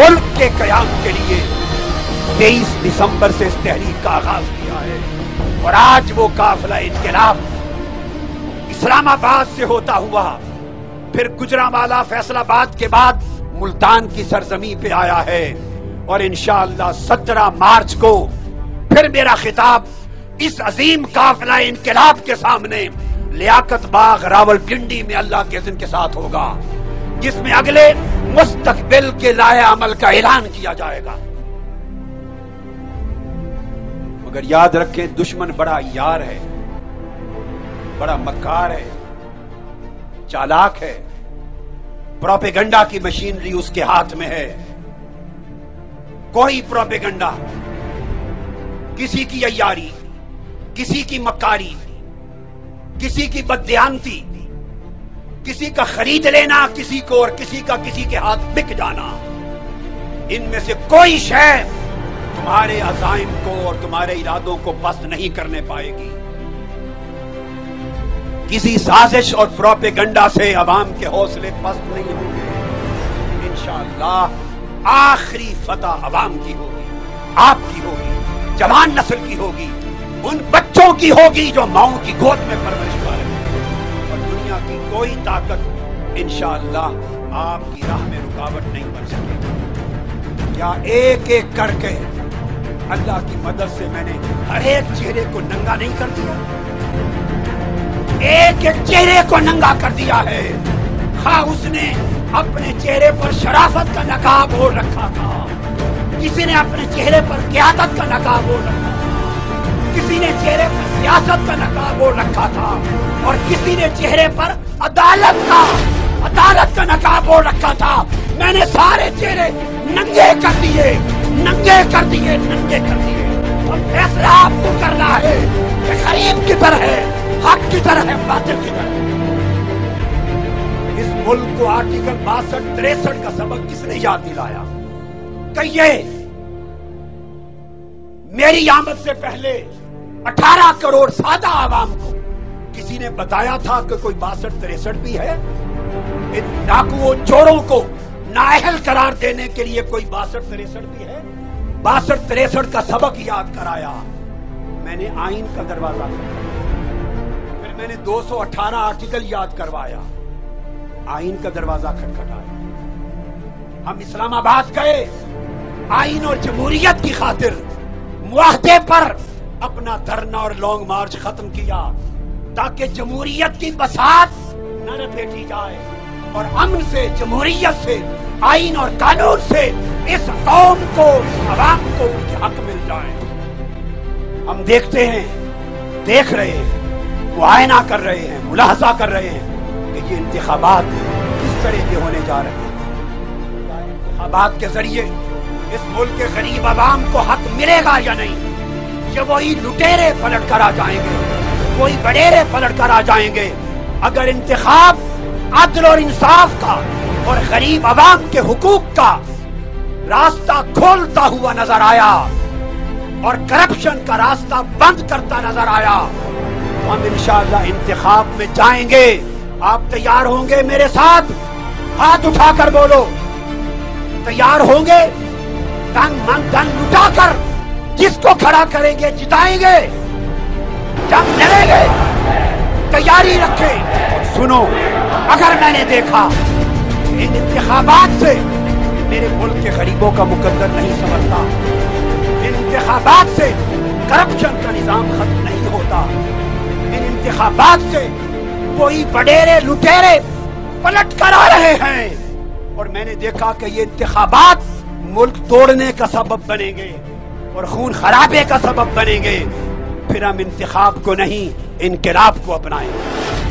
मुल्क के कयाम के लिए 23 दिसंबर से इस तहरीक का आगाज किया है। और आज वो काफिला इनकलाब इस्लामाबाद से होता हुआ फिर गुजरांवाला फैसलाबाद के बाद मुल्तान की सरजमी पे आया है। और इंशाअल्लाह 17 मार्च को फिर मेरा खिताब इस अजीम काफिला इनकलाब के सामने लियाकत बाग रावलपिंडी में अल्लाह के इज़्न के साथ होगा, जिसमें अगले मुस्तकबिल के लाए अमल का ऐलान किया जाएगा। मगर याद रखें, दुश्मन बड़ा यार है, बड़ा मक्कार है, चालाक है, प्रोपेगेंडा की मशीनरी उसके हाथ में है। कोई प्रोपेगेंडा, किसी की अय्यारी, किसी की मक्कारी, किसी की बददियानती, किसी का खरीद लेना किसी को और किसी का किसी के हाथ बिक जाना, इनमें से कोई शय तुम्हारे अज़ाइम को और तुम्हारे इरादों को पस्त नहीं करने पाएगी। किसी साजिश और प्रोपेगेंडा से अवाम के हौसले पस्त नहीं होंगे। इंशाअल्लाह आखिरी फतह अवाम की होगी, आपकी होगी, जवान नस्ल की होगी, उन बच्चों की होगी जो माओं की गोद में परवरिश पा रहे हैं। और दुनिया की कोई ताकत इंशाअल्लाह आपकी राह में रुकावट नहीं बन सकेगी। क्या एक एक करके अल्लाह की मदद से मैंने हर एक चेहरे को नंगा नहीं कर दिया? एक एक चेहरे को नंगा कर दिया है। हाँ, उसने अपने चेहरे पर शराफत का नकाब ओढ़ रखा था, किसी ने अपने चेहरे पर क़यादत का नकाब ओढ़ रखा था, किसी ने चेहरे पर सियासत का नकाब ओढ़ रखा था, और किसी ने चेहरे पर अदालत का नकाब ओढ़ रखा था। मैंने सारे चेहरे नंगे कर दिए, नंगे कर दिए, नंगे कर दिए। और फैसला आपको करना है कि गरीब की तरह है, हक की तरह है, बातिल की तरह है। इस मुल्क को आर्टिकल 62-63 का सबक किसने याद दिलाया? कहिए, मेरी आमद से पहले 18 करोड़ सादा आवाम को किसी ने बताया था कि कोई 62-63 भी है? इन डाकुओं चोरों को नाअहल करार देने के लिए कोई 62-63 भी है? 62-63 का सबक याद कराया। मैंने आइन का दरवाजा खटखटाया, फिर मैंने 218 आर्टिकल याद करवाया, आइन का दरवाजा खटखटाया। हम इस्लामाबाद गए, आइन और जमहूरियत की खातिर मुआहदे पर अपना धरना और लॉन्ग मार्च खत्म किया, ताकि जमहूरियत की बसात न लपेटी जाए और अमन से, जमहूरियत से, आइन और कानून से इस कौम को, इस अवाम को उनके हक मिल जाए। हम देखते हैं, देख रहे हैं, मुआयना कर रहे हैं, मुलाहजा कर रहे हैं कि ये इंतखाबात किस तरह के होने जा रहे हैं। इंतखाबात के जरिए इस मुल्क के गरीब अवाम को हक मिलेगा या नहीं? ये वही लुटेरे पलट कर आ जाएंगे, कोई बडेरे पलट कर आ जाएंगे। अगर इंतखाब अदल और इंसाफ का और गरीब अवाम के हुकूक का रास्ता खोलता हुआ नजर आया और करप्शन का रास्ता बंद करता नजर आया, तो हम इंशाअल्लाह इंतखाब में जाएंगे। आप तैयार होंगे मेरे साथ? हाथ उठाकर बोलो, तैयार होंगे? तन मन धन लुटाकर जिसको खड़ा करेंगे जिताएंगे, जब लड़ेंगे, तैयारी रखें। सुनो, अगर मैंने देखा इन इंतखाबात से मेरे मुल्क के गरीबों का मुकद्दर नहीं समझता, इन इंतखाबात से करप्शन का निजाम खत्म नहीं होता, इन इंतखाबात से कोई बडेरे लुटेरे पलट कर आ रहे हैं, और मैंने देखा कि ये इंतखाबात मुल्क तोड़ने का सबब बनेंगे और खून खराबे का सबब बनेंगे, फिर हम इंतखाब को नहीं, इनकलाब को अपनाएंगे।